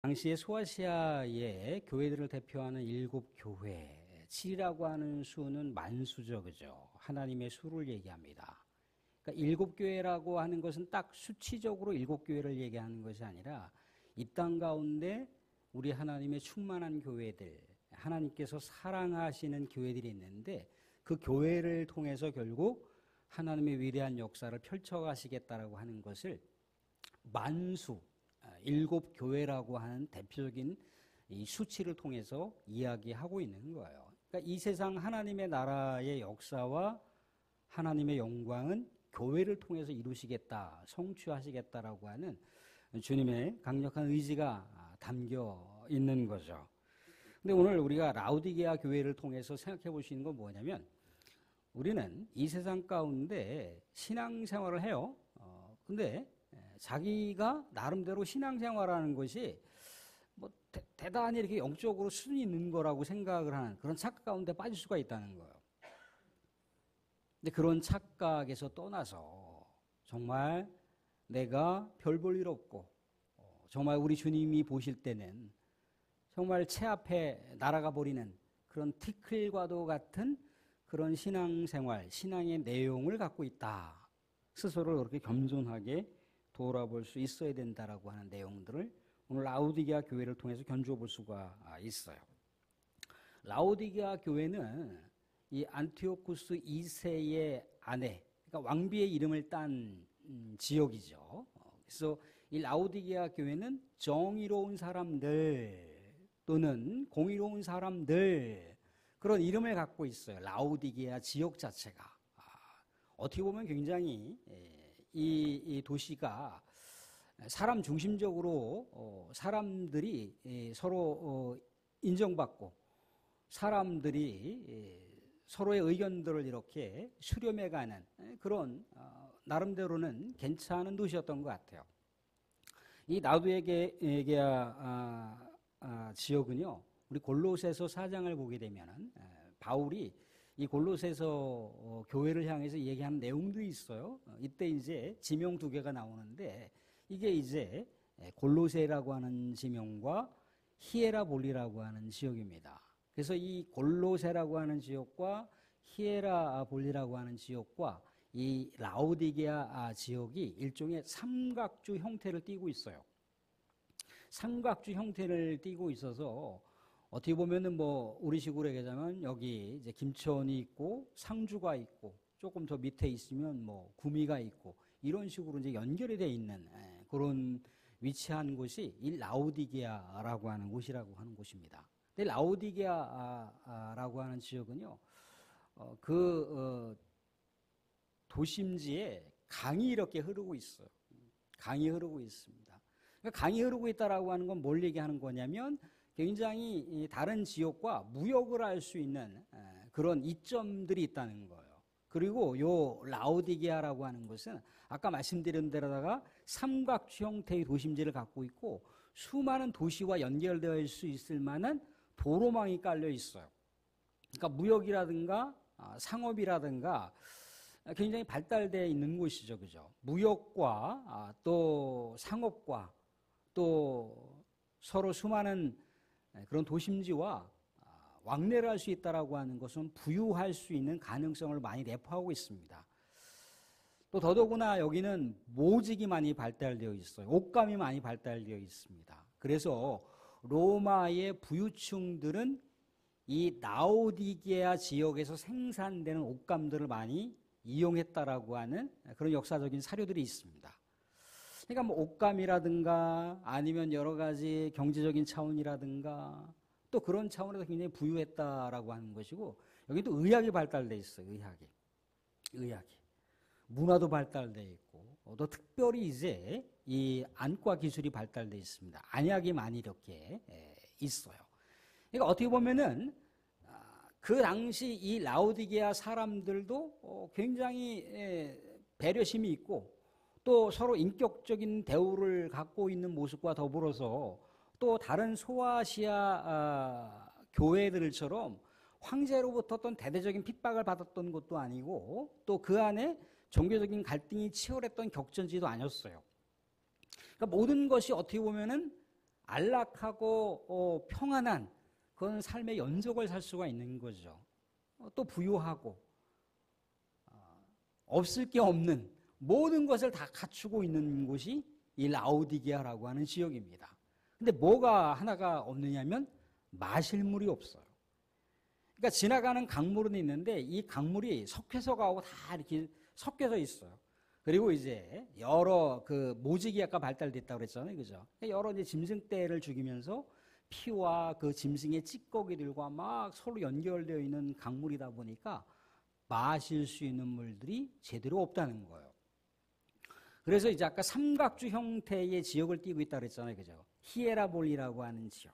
당시에 소아시아의 교회들을 대표하는 7교회, 7이라고 하는 수는 만수죠, 그죠? 하나님의 수를 얘기합니다. 그러니까 7교회라고 하는 것은 딱 수치적으로 7교회를 얘기하는 것이 아니라 이 땅 가운데 우리 하나님의 충만한 교회들, 하나님께서 사랑하시는 교회들이 있는데 그 교회를 통해서 결국 하나님의 위대한 역사를 펼쳐가시겠다라고 하는 것을 만수, 7교회라고 하는 대표적인 이 수치를 통해서 이야기하고 있는 거예요. 그러니까 이 세상 하나님의 나라의 역사와 하나님의 영광은 교회를 통해서 이루시겠다, 성취하시겠다라고 하는 주님의 강력한 의지가 담겨 있는 거죠. 근데 오늘 우리가 라우디게아 교회를 통해서 생각해 볼 수 있는 건 뭐냐면 우리는 이 세상 가운데 신앙생활을 해요. 근데 자기가 나름대로 신앙생활하는 것이 뭐 대단히 이렇게 영적으로 수준이 있는 거라고 생각을 하는 그런 착각 가운데 빠질 수가 있다는 거예요. 근데 그런 착각에서 떠나서 정말 내가 별 볼 일 없고 정말 우리 주님이 보실 때는 정말 채 앞에 날아가 버리는 그런 티끌과도 같은 그런 신앙생활, 신앙의 내용을 갖고 있다. 스스로를 그렇게 겸손하게 돌아볼 수 있어야 된다라고 하는 내용들을 오늘 라우디게아 교회를 통해서 견주어 볼 수가 있어요. 라우디게아 교회는 이 안티오쿠스 2세의 아내, 그러니까 왕비의 이름을 딴 지역이죠. 그래서 이 라우디게아 교회는 정의로운 사람들 또는 공의로운 사람들 그런 이름을 갖고 있어요. 라우디게아 지역 자체가. 어떻게 보면 굉장히 이 도시가 사람 중심적으로 사람들이 서로 인정받고 사람들이 서로의 의견들을 이렇게 수렴해가는 그런 나름대로는 괜찮은 도시였던 것 같아요. 이 라우디게아 지역은요, 우리 골로새서 4장을 보게 되면은 바울이 이 골로새서 교회를 향해서 얘기하는 내용들이 있어요. 이때 이제 지명 2개가 나오는데 이게 이제 골로새라고 하는 지명과 히에라볼리라고 하는 지역입니다. 그래서 이 골로새라고 하는 지역과 히에라볼리라고 하는 지역과 이 라우디게아 지역이 일종의 삼각주 형태를 띠고 있어요. 삼각주 형태를 띠고 있어서 어떻게 보면은 뭐 우리식으로 얘기하자면 여기 이제 김천이 있고 상주가 있고 조금 더 밑에 있으면 뭐 구미가 있고 이런 식으로 이제 연결이 되어 있는 그런 위치한 곳이 이 라우디게아라고 하는 곳이라고 하는 곳입니다. 근데 라우디게아라고 하는 지역은요, 도심지에 강이 이렇게 흐르고 있어요. 강이 흐르고 있습니다. 그러니까 강이 흐르고 있다라고 하는 건 뭘 얘기하는 거냐면 굉장히 다른 지역과 무역을 할 수 있는 그런 이점들이 있다는 거예요. 그리고 요 라우디게아라고 하는 것은 아까 말씀드린 데다가 삼각주 형태의 도심지를 갖고 있고 수많은 도시와 연결되어 있을 수 있을 만한 도로망이 깔려 있어요. 그러니까 무역이라든가 상업이라든가 굉장히 발달되어 있는 곳이죠, 그죠? 무역과 또 상업과 또 서로 수많은 그런 도심지와 왕래를 할 수 있다라고 하는 것은 부유할 수 있는 가능성을 많이 내포하고 있습니다. 또 더더구나 여기는 모직이 많이 발달되어 있어요. 옷감이 많이 발달되어 있습니다. 그래서 로마의 부유층들은 이 라우디게아 지역에서 생산되는 옷감들을 많이 이용했다라고 하는 그런 역사적인 사료들이 있습니다. 그러니까 뭐 옷감이라든가 아니면 여러 가지 경제적인 차원이라든가 또 그런 차원에서 굉장히 부유했다라고 하는 것이고 여기 또 의학이 발달돼 있어요. 의학이 문화도 발달돼 있고 또 특별히 이제 이 안과 기술이 발달돼 있습니다. 안약이 많이 이렇게 있어요. 그러니까 어떻게 보면은 그 당시 이 라우디게아 사람들도 굉장히 배려심이 있고 또 서로 인격적인 대우를 갖고 있는 모습과 더불어서 또 다른 소아시아 교회들처럼 황제로부터 어떤 대대적인 핍박을 받았던 것도 아니고 또 그 안에 종교적인 갈등이 치열했던 격전지도 아니었어요. 그러니까 모든 것이 어떻게 보면은 안락하고 평안한 그런 삶의 연속을 살 수가 있는 거죠. 또 부유하고 없을 게 없는 모든 것을 다 갖추고 있는 곳이 이 라오디게아라고 하는 지역입니다. 근데 뭐가 하나가 없느냐면 마실 물이 없어요. 그러니까 지나가는 강물은 있는데 이 강물이 석회석하고 다 이렇게 섞여져 있어요. 그리고 이제 여러 그 모직이 아까 발달됐다고 그랬잖아요. 그죠? 여러 이제 짐승떼를 죽이면서 피와 그 짐승의 찌꺼기들과 막 서로 연결되어 있는 강물이다 보니까 마실 수 있는 물들이 제대로 없다는 거예요. 그래서 이제 아까 삼각주 형태의 지역을 띠고 있다고 그랬잖아요. 그죠? 히에라볼리라고 하는 지역.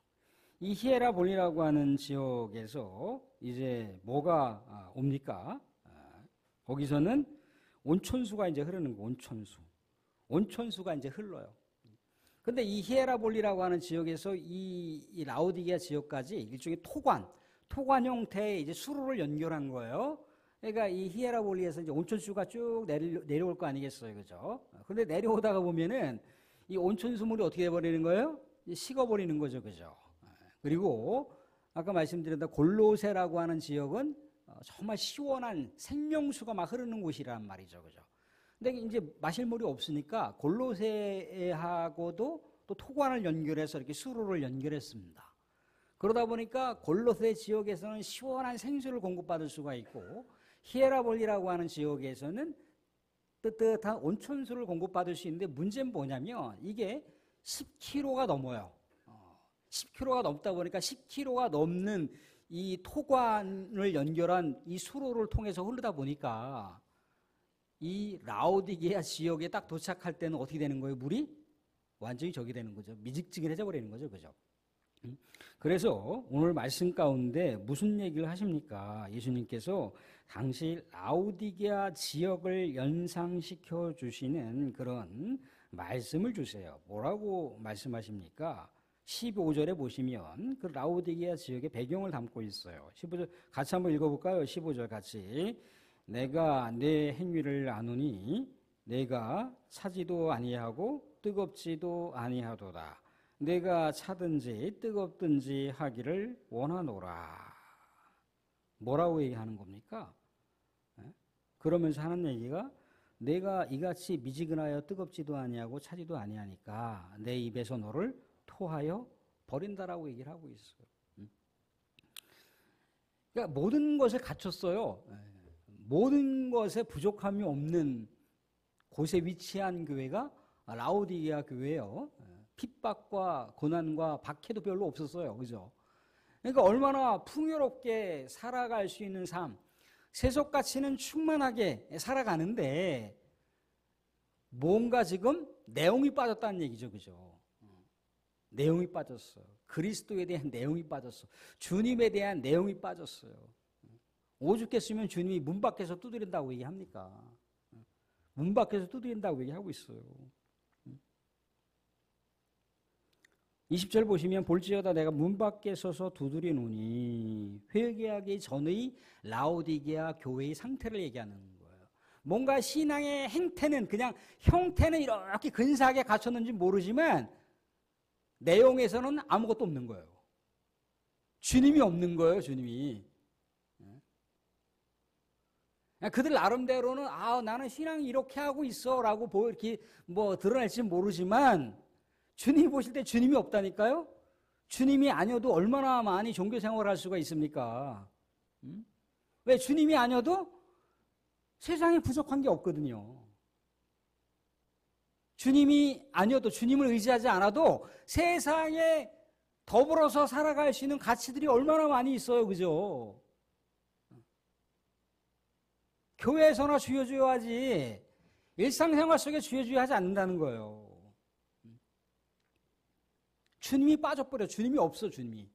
이 히에라볼리라고 하는 지역에서 이제 뭐가 옵니까? 거기서는 온천수가 이제 흐르는 거, 온천수. 온천수가 이제 흘러요. 근데 이 히에라볼리라고 하는 지역에서 이 라오디게아 지역까지 일종의 토관 형태의 이제 수로를 연결한 거예요. 그러니까 이 히에라볼리에서 이제 온천수가 쭉 내려올 거 아니겠어요. 그죠? 근데 내려오다가 보면은 이 온천수물이 어떻게 돼버리는 거예요? 식어버리는 거죠. 그죠? 그리고 아까 말씀드렸던 골로새라고 하는 지역은 정말 시원한 생명수가 막 흐르는 곳이란 말이죠. 그죠? 근데 이제 마실 물이 없으니까 골로새하고도 또 토관을 연결해서 이렇게 수로를 연결했습니다. 그러다 보니까 골로새 지역에서는 시원한 생수를 공급받을 수가 있고 히에라볼리라고 하는 지역에서는 뜨뜻한 온천수를 공급받을 수 있는데 문제는 뭐냐면 이게 10km가 넘어요. 10km가 넘다 보니까 10km가 넘는 이 토관을 연결한 이 수로를 통해서 흐르다 보니까 이 라오디게아 지역에 딱 도착할 때는 어떻게 되는 거예요? 물이 완전히 저기 되는 거죠. 미직지근해져 버리는 거죠. 그죠? 그래서 오늘 말씀 가운데 무슨 얘기를 하십니까? 예수님께서 당시 라오디게아 지역을 연상시켜 주시는 그런 말씀을 주세요. 뭐라고 말씀하십니까? 15절에 보시면 그 라오디게아 지역의 배경을 담고 있어요. 15절 같이 한번 읽어볼까요? 15절 같이. 내가 내 행위를 아노니 내가 차지도 아니하고 뜨겁지도 아니하도다. 내가 차든지 뜨겁든지 하기를 원하노라. 뭐라고 얘기하는 겁니까? 그러면서 하는 얘기가 내가 이같이 미지근하여 뜨겁지도 아니하고 차지도 아니하니까 내 입에서 너를 토하여 버린다라고 얘기를 하고 있어요. 그러니까 모든 것을 갖췄어요. 모든 것에 부족함이 없는 곳에 위치한 교회가 라오디게아 교회예요. 핍박과 고난과 박해도 별로 없었어요. 그죠? 그러니까 얼마나 풍요롭게 살아갈 수 있는 삶, 세속 가치는 충만하게 살아가는데 뭔가 지금 내용이 빠졌다는 얘기죠. 그죠? 내용이 빠졌어요. 그리스도에 대한 내용이 빠졌어. 주님에 대한 내용이 빠졌어요. 오죽했으면 주님이 문 밖에서 두드린다고 얘기합니까? 문 밖에서 두드린다고 얘기하고 있어요. 20절 보시면 볼지어다 내가 문 밖에 서서 두드리노니 회개하기 전의 라오디게아 교회의 상태를 얘기하는 거예요. 뭔가 신앙의 행태는 그냥 형태는 이렇게 근사하게 갖췄는지 모르지만 내용에서는 아무것도 없는 거예요. 주님이 없는 거예요. 주님이. 그들 나름대로는 나는 신앙이 이렇게 하고 있어라고 이렇게 뭐 드러낼지 모르지만 주님이 보실 때 주님이 없다니까요. 주님이 아니어도 얼마나 많이 종교 생활을 할 수가 있습니까? 왜 주님이 아니어도 세상에 부족한 게 없거든요. 주님이 아니어도 주님을 의지하지 않아도 세상에 더불어서 살아갈 수 있는 가치들이 얼마나 많이 있어요. 그죠? 교회에서나 주여 하지 일상생활 속에 주여 하지 않는다는 거예요. 주님이 빠져버려. 주님이 없어. 주님이.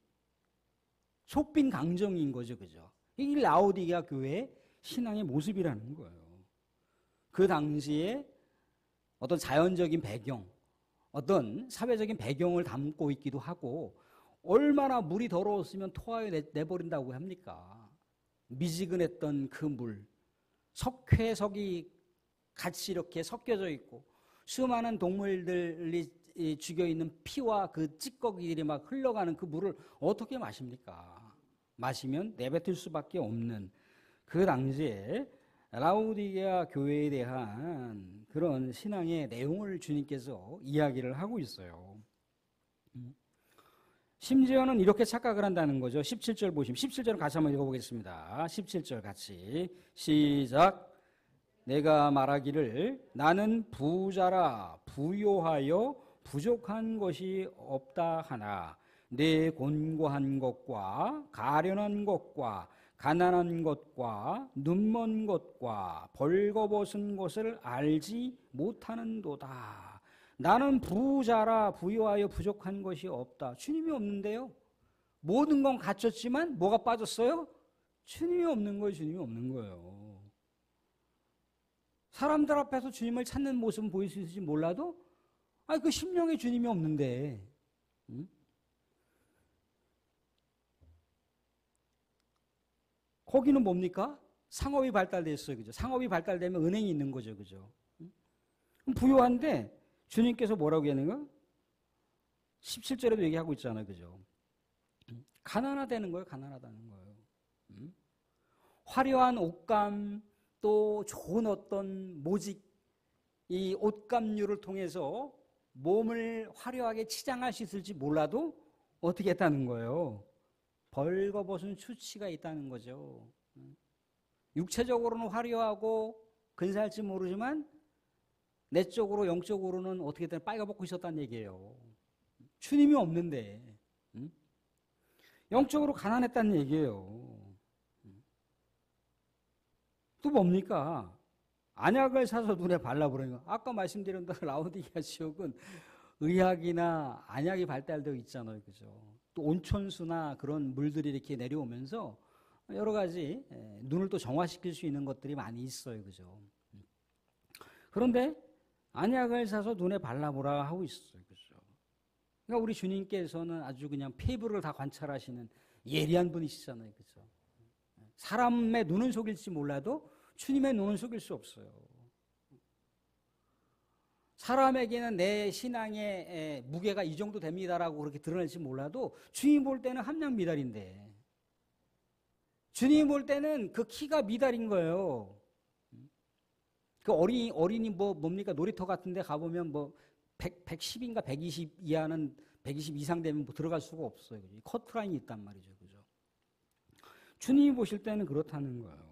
속빈 강정인 거죠. 그죠? 이게 라오디게아 교회의 신앙의 모습이라는 거예요. 그 당시에 어떤 자연적인 배경, 어떤 사회적인 배경을 담고 있기도 하고 얼마나 물이 더러웠으면 토하여 내버린다고 합니까? 미지근했던 그 물, 석회석이 같이 이렇게 섞여져 있고 수많은 동물들이 죽여 있는 피와 그 찌꺼기들이 막 흘러가는 그 물을 어떻게 마십니까? 마시면 내뱉을 수밖에 없는 그 당시에 라오디게아 교회에 대한 그런 신앙의 내용을 주님께서 이야기를 하고 있어요. 심지어는 이렇게 착각을 한다는 거죠. 17절 보시면 17절 같이 한번 읽어보겠습니다. 17절 같이 시작. 내가 말하기를 나는 부자라 부요하여 부족한 것이 없다 하나 내 곤고한 것과 가련한 것과 가난한 것과 눈먼 것과 벌거벗은 것을 알지 못하는도다. 나는 부자라 부유하여 부족한 것이 없다. 주님이 없는데요. 모든 건 갖췄지만 뭐가 빠졌어요? 주님이 없는 거예요. 주님이 없는 거예요. 사람들 앞에서 주님을 찾는 모습은 보일 수 있을지 몰라도 그 심령에 주님이 없는데 거기는 뭡니까? 상업이 발달됐어요. 그죠? 상업이 발달되면 은행이 있는 거죠. 그죠? 부유한데 주님께서 뭐라고 하는가? 17절에도 얘기하고 있잖아요. 그죠? 가난하다는 거예요. 가난하다는 거예요. 화려한 옷감 또 좋은 어떤 모직 이 옷감류를 통해서 몸을 화려하게 치장할 수 있을지 몰라도 어떻게 했다는 거예요? 벌거벗은 수치가 있다는 거죠. 육체적으로는 화려하고 근사할지 모르지만 내적으로 영적으로는 어떻게든 빨가벗고 있었다는 얘기예요. 주님이 없는데 영적으로 가난했다는 얘기예요. 또 뭡니까? 안약을 사서 눈에 발라버리는 거. 아까 말씀드린 라오디게아 지역은 의학이나 안약이 발달되어 있잖아요. 그죠? 또 온천수나 그런 물들이 이렇게 내려오면서 여러 가지 눈을 또 정화시킬 수 있는 것들이 많이 있어요. 그죠? 그런데 안약을 사서 눈에 발라보라 하고 있어요. 그죠? 그러니까 우리 주님께서는 아주 그냥 피부를 다 관찰하시는 예리한 분이시잖아요. 그죠? 사람의 눈은 속일지 몰라도 주님의 눈은 속일 수 없어요. 사람에게는 내 신앙의 무게가 이 정도 됩니다라고 그렇게 드러낼지 몰라도 주님 볼 때는 함량 미달인데 주님 볼 때는 그 키가 미달인 거예요. 그 어린이 뭡니까? 놀이터 같은 데 가보면 110인가 120 이하는 120 이상 되면 들어갈 수가 없어요. 그죠? 커트라인이 있단 말이죠. 그죠? 주님이 보실 때는 그렇다는 거예요.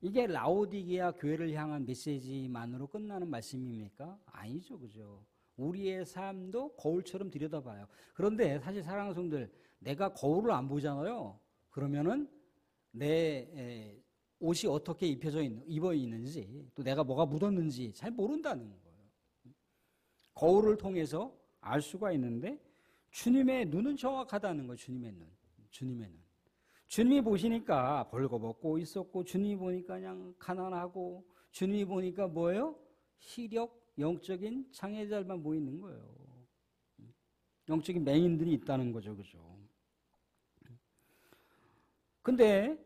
이게 라오디게아 교회를 향한 메시지만으로 끝나는 말씀입니까? 아니죠. 그죠? 우리의 삶도 거울처럼 들여다봐요. 그런데 사실 사랑하는 성도들, 내가 거울을 안 보잖아요. 그러면은 내 옷이 어떻게 입어 있는지, 또 내가 뭐가 묻었는지 잘 모른다는 거예요. 거울을 통해서 알 수가 있는데 주님의 눈은 정확하다는 거예요. 주님의 눈. 주님의 눈. 주님이 보시니까 벌거벗고 있었고 주님이 보니까 그냥 가난하고 주님이 보니까 뭐예요? 시력, 영적인 장애자들만 보이는 거예요. 영적인 맹인들이 있다는 거죠. 그죠? 근데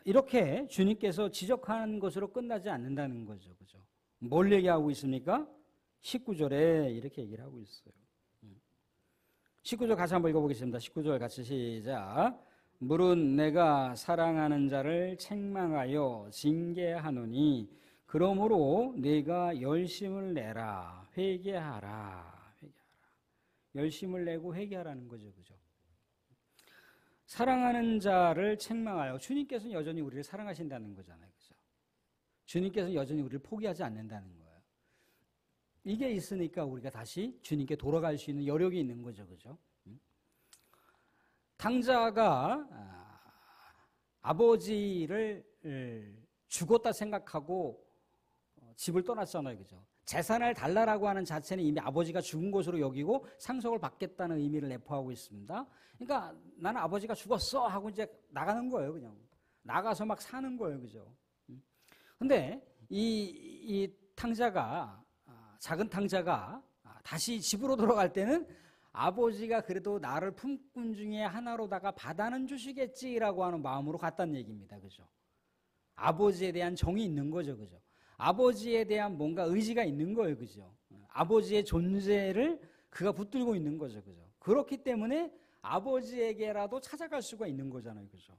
이렇게 주님께서 지적하는 것으로 끝나지 않는다는 거죠. 그죠? 뭘 얘기하고 있습니까? 19절에 이렇게 얘기를 하고 있어요. 19절 같이 한번 읽어보겠습니다. 19절 같이 시작. 물은 내가 사랑하는 자를 책망하여 징계하노니 그러므로 네가 열심을 내라 회개하라. 열심을 내고 회개하라는 거죠. 그죠? 사랑하는 자를 책망하여 주님께서는 여전히 우리를 사랑하신다는 거잖아요. 그죠? 주님께서는 여전히 우리를 포기하지 않는다는 거예요. 이게 있으니까 우리가 다시 주님께 돌아갈 수 있는 여력이 있는 거죠. 그죠? 탕자가 아버지를 죽었다 생각하고 집을 떠났잖아요. 그죠? 재산을 달라라고 하는 자체는 이미 아버지가 죽은 것으로 여기고 상속을 받겠다는 의미를 내포하고 있습니다. 그러니까 나는 아버지가 죽었어 하고 이제 나가는 거예요. 그냥 나가서 막 사는 거예요. 그죠? 근데 이 탕자가 작은 탕자가 다시 집으로 돌아갈 때는 아버지가 그래도 나를 품꾼 중에 하나로다가 받아는 주시겠지라고 하는 마음으로 갔다는 얘기입니다. 그죠? 아버지에 대한 정이 있는 거죠. 그죠? 아버지에 대한 뭔가 의지가 있는 거예요. 그죠? 아버지의 존재를 그가 붙들고 있는 거죠. 그죠? 그렇기 때문에 아버지에게라도 찾아갈 수가 있는 거잖아요. 그죠?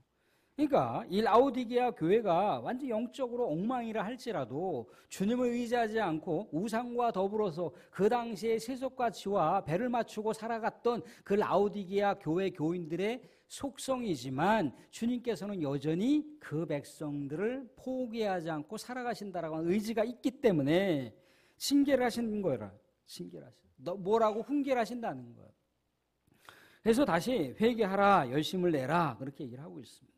그러니까 이 라오디게아 교회가 완전 영적으로 엉망이라 할지라도 주님을 의지하지 않고 우상과 더불어서 그 당시에 세속과 지와 배를 맞추고 살아갔던 그 라오디게아 교회 교인들의 속성이지만 주님께서는 여전히 그 백성들을 포기하지 않고 살아가신다라고 하는 의지가 있기 때문에 징계를 하시는 거예요. 징계를 하시는. 뭐라고 훈계를 하신다는 거예요. 그래서 다시 회개하라, 열심을 내라 그렇게 얘기를 하고 있습니다.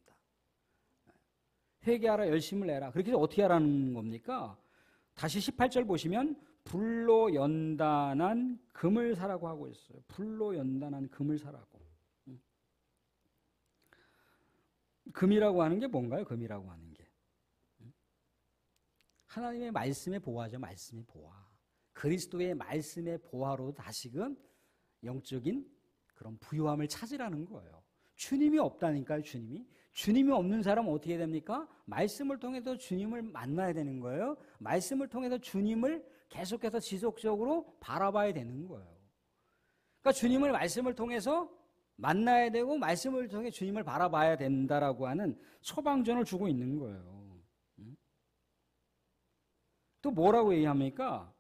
회개하라, 열심을 내라. 그렇게 해서 어떻게 하라는 겁니까? 다시 18절 보시면 불로 연단한 금을 사라고 하고 있어요. 불로 연단한 금을 사라고. 금이라고 하는 게 뭔가요? 금이라고 하는 게 하나님의 말씀의 보화죠. 말씀의 보화. 그리스도의 말씀의 보화로 다시금 영적인 그런 부유함을 찾으라는 거예요. 주님이 없다니까요. 주님이 없는 사람은 어떻게 됩니까? 말씀을 통해서 주님을 만나야 되는 거예요. 말씀을 통해서 주님을 계속해서 지속적으로 바라봐야 되는 거예요. 그러니까 주님을 말씀을 통해서 만나야 되고 말씀을 통해 주님을 바라봐야 된다라고 하는 처방전을 주고 있는 거예요. 또 뭐라고 얘기합니까?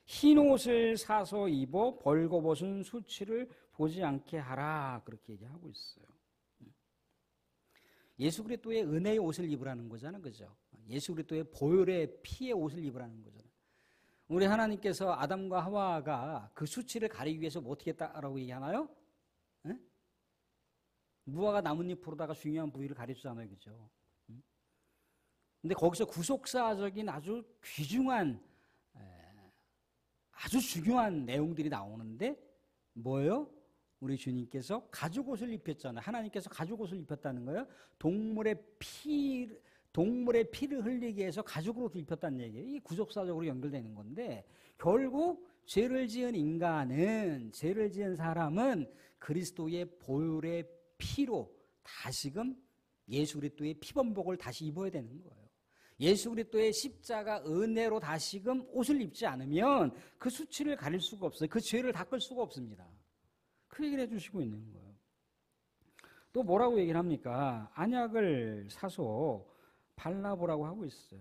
흰 옷을 사서 입어 벌거벗은 수치를 보지 않게 하라 그렇게 얘기하고 있어요. 예수 그리스도의 은혜의 옷을 입으라는 거잖아요. 그죠? 예수 그리스도의 보혈의 피의 옷을 입으라는 거잖아요. 우리 하나님께서 아담과 하와가 그 수치를 가리기 위해서 뭐 어떻게 했다라고 얘기하나요? 에? 무화과 나뭇잎으로다가 중요한 부위를 가려주잖아요. 그죠? 근데 거기서 구속사적인 아주 귀중한 아주 중요한 내용들이 나오는데 뭐예요? 우리 주님께서 가죽옷을 입혔잖아요. 하나님께서 가죽옷을 입혔다는 거예요. 동물의 피를 흘리게 해서 가죽으로 입혔다는 얘기예요. 이게 구속사적으로 연결되는 건데 결국 죄를 지은 사람은 그리스도의 보혈의 피로 다시금 예수 그리스도의 피범복을 다시 입어야 되는 거예요. 예수 그리스도의 십자가 은혜로 다시금 옷을 입지 않으면 그 수치를 가릴 수가 없어요. 그 죄를 닦을 수가 없습니다. 그 얘기를 해주시고 있는 거예요. 또 뭐라고 얘기를 합니까? 안약을 사서 발라보라고 하고 있어요.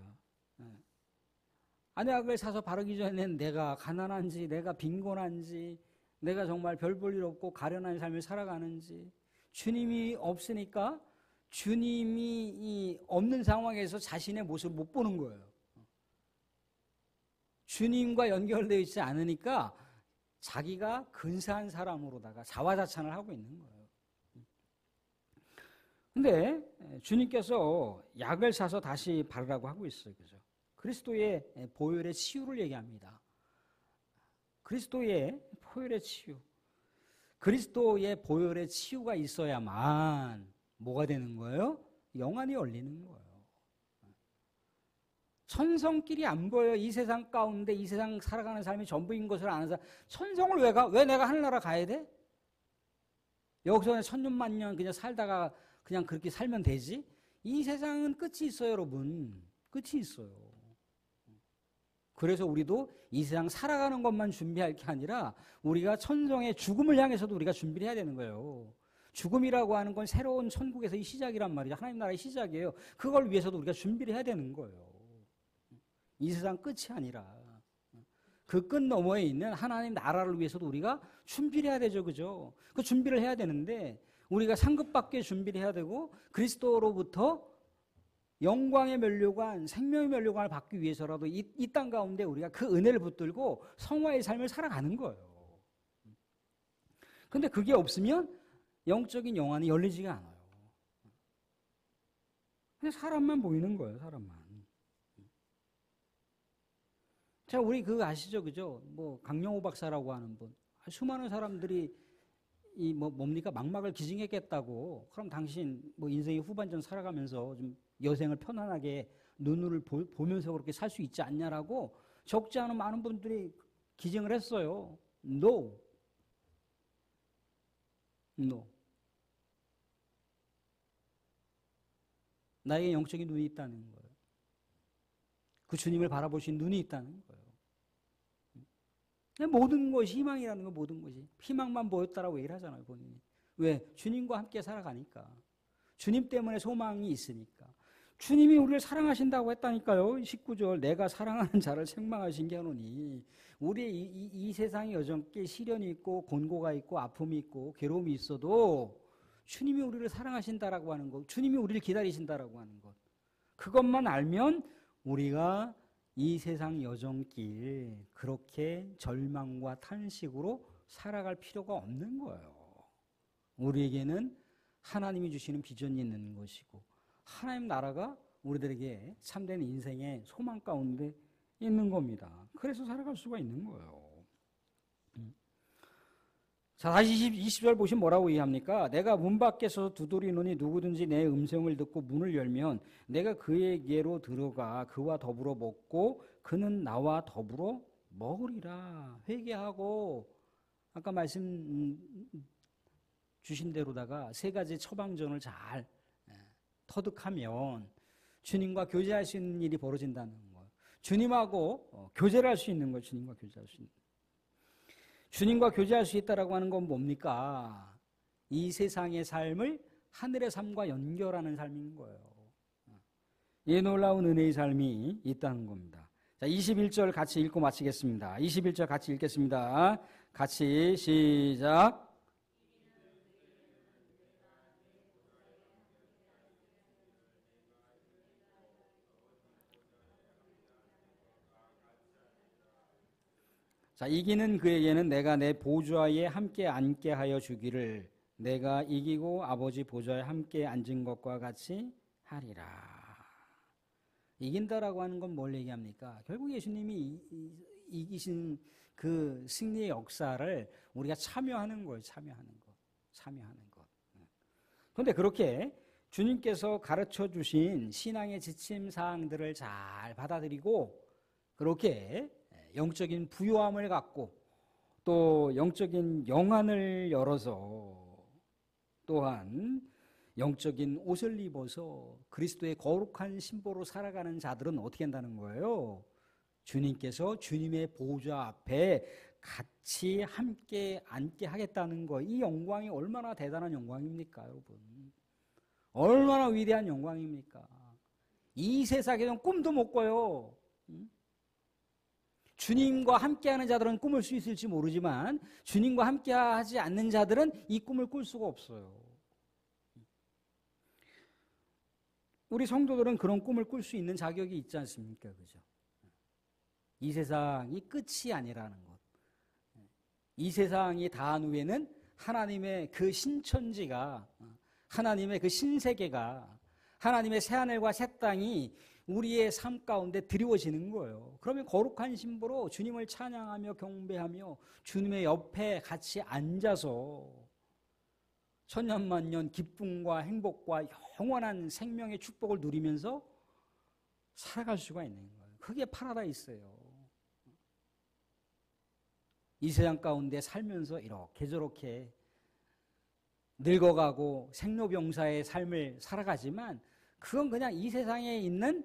안약을 사서 바르기 전에는 내가 가난한지, 내가 빈곤한지, 내가 정말 별 볼 일 없고 가련한 삶을 살아가는지, 주님이 없으니까 주님이 없는 상황에서 자신의 모습을 못 보는 거예요. 주님과 연결되어 있지 않으니까 자기가 근사한 사람으로다가 자화자찬을 하고 있는 거예요. 근데 주님께서 약을 사서 다시 바르라고 하고 있어요. 그죠? 그리스도의 보혈의 치유를 얘기합니다. 그리스도의 보혈의 치유. 그리스도의 보혈의 치유가 있어야만 뭐가 되는 거예요? 영안이 열리는 거예요. 천성끼리 안 보여요. 이 세상 가운데 이 세상 살아가는 삶이 전부인 것을 아는 사람. 천성을 왜 가? 왜 내가 하늘나라 가야 돼? 여기서 천년만년 그냥 살다가 그냥 그렇게 살면 되지? 이 세상은 끝이 있어요, 여러분. 끝이 있어요. 그래서 우리도 이 세상 살아가는 것만 준비할 게 아니라 우리가 천성의 죽음을 향해서도 우리가 준비를 해야 되는 거예요. 죽음이라고 하는 건 새로운 천국에서의 시작이란 말이죠. 하나님 나라의 시작이에요. 그걸 위해서도 우리가 준비를 해야 되는 거예요. 이 세상 끝이 아니라 그 끝 너머에 있는 하나님 나라를 위해서도 우리가 준비를 해야 되죠. 그죠? 그 준비를 해야 되는데 우리가 상급받게 준비를 해야 되고 그리스도로부터 영광의 면류관, 생명의 면류관을 받기 위해서라도 이 땅 가운데 우리가 그 은혜를 붙들고 성화의 삶을 살아가는 거예요. 근데 그게 없으면 영적인 영안이 열리지가 않아요. 그냥 사람만 보이는 거예요, 사람만. 자, 우리 그거 아시죠? 그죠? 뭐, 강영호 박사라고 하는 분. 수많은 사람들이 뭡니까? 망막을 기증했겠다고. 그럼 당신 뭐 인생의 후반전 살아가면서 좀 여생을 편안하게 눈을 보면서 그렇게 살 수 있지 않냐라고 적지 않은 많은 분들이 기증을 했어요. No. No. 나에게 영적인 눈이 있다는 거예요. 그 주님을 바라보신 눈이 있다는 거예요. 모든 것이 희망이라는 건 모든 것이. 희망만 보였다라고 얘기를 하잖아요, 본인이. 왜? 주님과 함께 살아가니까. 주님 때문에 소망이 있으니까. 주님이 우리를 사랑하신다고 했다니까요. 19절 내가 사랑하는 자를 책망하신 게 하노니 우리의 이 세상에 여전께 시련이 있고 곤고가 있고 아픔이 있고 괴로움이 있어도 주님이 우리를 사랑하신다라고 하는 것, 주님이 우리를 기다리신다라고 하는 것, 그것만 알면 우리가 이 세상 여정길 그렇게 절망과 탄식으로 살아갈 필요가 없는 거예요. 우리에게는 하나님이 주시는 비전이 있는 것이고 하나님 나라가 우리들에게 참된 인생의 소망 가운데 있는 겁니다. 그래서 살아갈 수가 있는 거예요. 자, 다시 20절 보시면 뭐라고 얘기합니까? 내가 문 밖에서 두드리노니 누구든지 내 음성을 듣고 문을 열면 내가 그에게로 들어가 그와 더불어 먹고 그는 나와 더불어 먹으리라. 회개하고 아까 말씀 주신 대로다가 세 가지 처방전을 잘 터득하면 주님과 교제할 수 있는 일이 벌어진다는 거예요. 주님하고 교제를 할 수 있는 거예요. 주님과 교제할 수 있는. 주님과 교제할 수 있다라고 하는 건 뭡니까? 이 세상의 삶을 하늘의 삶과 연결하는 삶인 거예요. 이 놀라운 은혜의 삶이 있다는 겁니다. 자, 21절 같이 읽고 마치겠습니다. 21절 같이 읽겠습니다. 같이 시작. 자, 이기는 그에게는 내가 내 보좌에 함께 앉게 하여 주기를 내가 이기고 아버지 보좌에 함께 앉은 것과 같이 하리라. 이긴다라고 하는 건 뭘 얘기합니까? 결국 예수님이 이기신 그 승리의 역사를 우리가 참여하는 거예요. 참여하는 것. 그런데 그렇게 주님께서 가르쳐 주신 신앙의 지침 사항들을 잘 받아들이고 그렇게 영적인 부요함을 갖고 또 영적인 영안을 열어서 또한 영적인 옷을 입어서 그리스도의 거룩한 신보로 살아가는 자들은 어떻게 한다는 거예요? 주님께서 주님의 보좌 앞에 같이 함께 앉게 하겠다는 거. 이 영광이 얼마나 대단한 영광입니까, 여러분? 얼마나 위대한 영광입니까? 이 세상에는 꿈도 못 꿔요. 주님과 함께하는 자들은 꿈을 수 있을지 모르지만 주님과 함께하지 않는 자들은 이 꿈을 꿀 수가 없어요. 우리 성도들은 그런 꿈을 꿀 수 있는 자격이 있지 않습니까? 그죠? 이 세상이 끝이 아니라는 것. 이 세상이 다한 후에는 하나님의 그 신천지가, 하나님의 그 신세계가, 하나님의 새하늘과 새 땅이 우리의 삶 가운데 드리워지는 거예요. 그러면 거룩한 신부로 주님을 찬양하며 경배하며 주님의 옆에 같이 앉아서 천년만년 기쁨과 행복과 영원한 생명의 축복을 누리면서 살아갈 수가 있는 거예요. 그게 파라다이스예요. 이 세상 가운데 살면서 이렇게 저렇게 늙어가고 생로병사의 삶을 살아가지만 그건 그냥 이 세상에 있는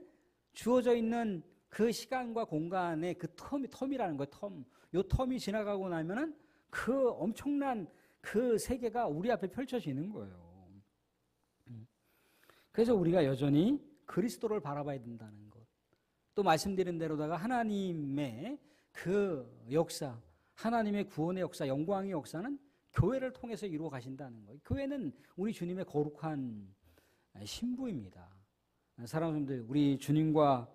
주어져 있는 그 시간과 공간의 그 텀이라는 거예요. 요 텀이 지나가고 나면은 그 엄청난 그 세계가 우리 앞에 펼쳐지는 거예요. 그래서 우리가 여전히 그리스도를 바라봐야 된다는 것. 또 말씀드린 대로다가 하나님의 그 역사, 하나님의 구원의 역사, 영광의 역사는 교회를 통해서 이루어 가신다는 거예요. 교회는 우리 주님의 거룩한 신부입니다. 사랑하는 우리 주님과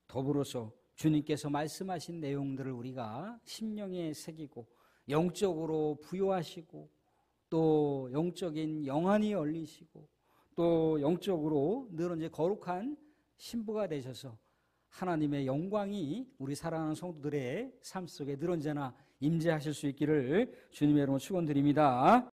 더불어서 주님께서 말씀하신 내용들을 우리가 심령에 새기고 영적으로 부요하시고 또 영적인 영안이 열리시고 또 영적으로 늘 언제 거룩한 신부가 되셔서 하나님의 영광이 우리 사랑하는 성도들의 삶 속에 늘 언제나 임재하실 수 있기를 주님의 이름으로 축원드립니다.